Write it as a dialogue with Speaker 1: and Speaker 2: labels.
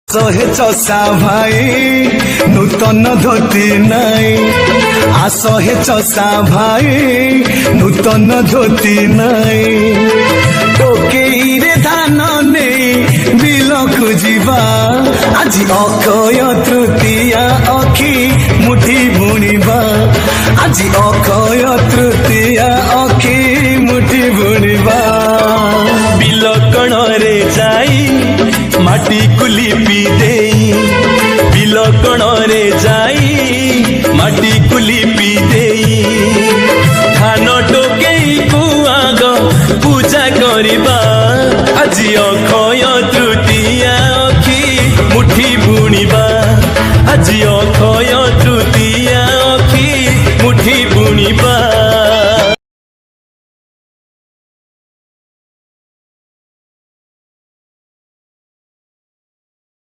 Speaker 1: শহে চষা ভাই নূতন ধোতি নাই আসহে চষা ভাই নূতন ধোতি নাই টোকেইরে ধান নেই বিলকু ଯିବା আজি অক্ষয় তৃতীয়া অখি মুঠি বুଣିবা আজি অক্ষয় তৃতীয়া অখি মুঠি বুଣିবা
Speaker 2: বিলকণরে যাই মাটি কুলিপি দেই বিলকণরে যাই মাটি কুলিপি দেই ধান টোকেই কুআগ পূজা করিবা আজি অক্ষয় তৃতীয়া অখি মুঠি বুଣିবা আজি অক্ষয় তৃতীয়া